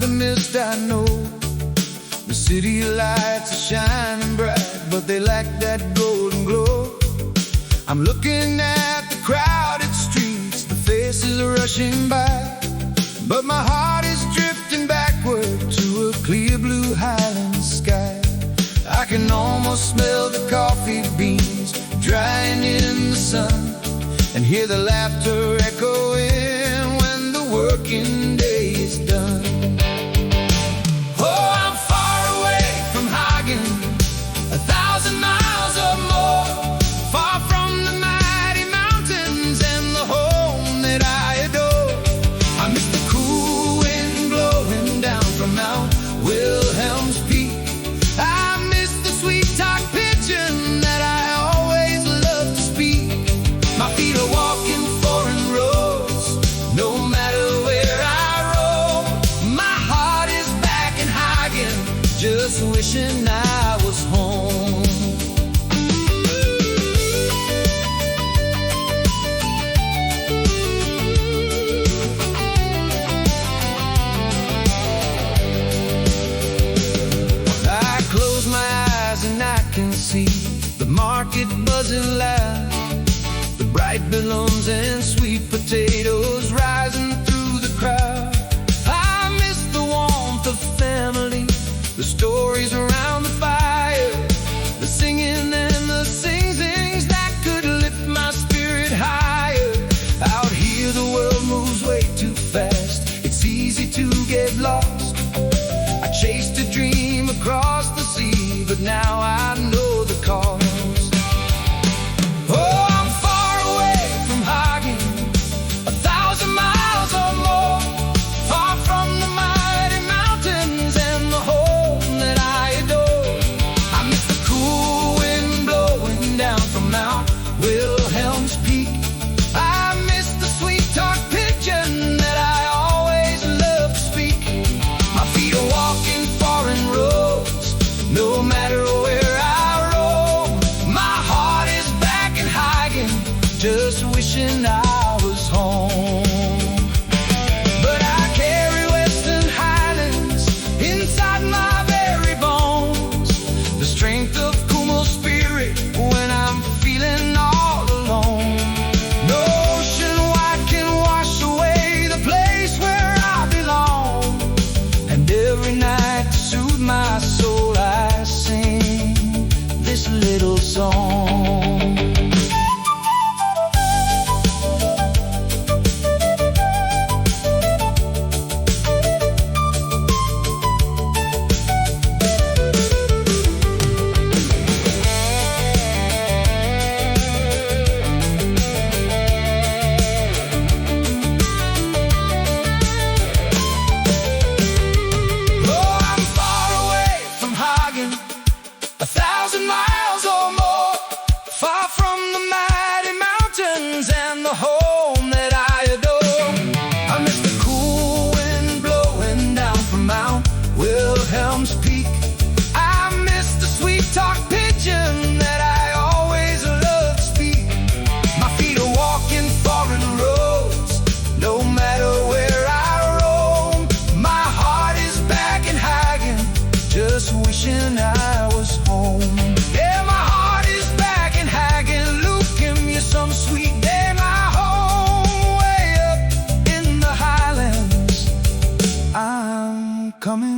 the mist, I know. The city lights are shining bright, but they lack that golden glow. I'm looking at the crowded streets, the faces are rushing by, but my heart is drifting backward to a clear blue Highlands sky. I can almost smell the coffee beans drying in the sun, and hear the laughter echoing when the working day is done. Oh, I'm far away from Hagen, 1,000 miles or more, far from the mighty mountains and the home that I adore. I miss the cool wind blowing down from Mount Wilhelm's peak. I miss the sweet Tok Pisin that I always loved to speak. My feet are walking foreign roads, no matter where I roam. My heart is back in Hagen, just wishing I was home. I close my eyes and I can see the market buzzing loud, the bright bilums and sweet potatoes rising through the crowd. I miss the warmth of family, the stories around the fire, the singing and the sing-sings that could lift my spirit higher. Out here the world moves way too fast, it's easy to get lost. I chased a dream across the sea, but now I know the cost. Oh, I'm far away from Hagen, 1,000 miles or more, far from the mighty mountains and the home that I adore. I miss the cool wind blowing down from Mount Wilhelm's peak. I miss the sweet Tok Pisin that I always loved to speak. My feet are walking foreign roads, no matter where I roam. My heart is back in Hagen, just wishing I was home. But I carry western Highlands inside my very bones, the strength of spirit when I'm feeling all alone. No ocean wide can wash away the place where I belong, and every night to soothe my soul I sing this little song. Oh, I'm far away from Hagen, 1,000 miles or more, far from the mighty mountains and the home that I adore. I miss the cool wind blowing down from Mount Wilhelm's peak. I miss the sweet Tok Pisin that I always loved to speak. My feet are walking foreign roads, no matter where I roam. My heart is back in Hagen, just wishing I was home. Yeah, my heart is back in Hagen, Luke, give me some sweet day. My home way up in the Highlands, I'm coming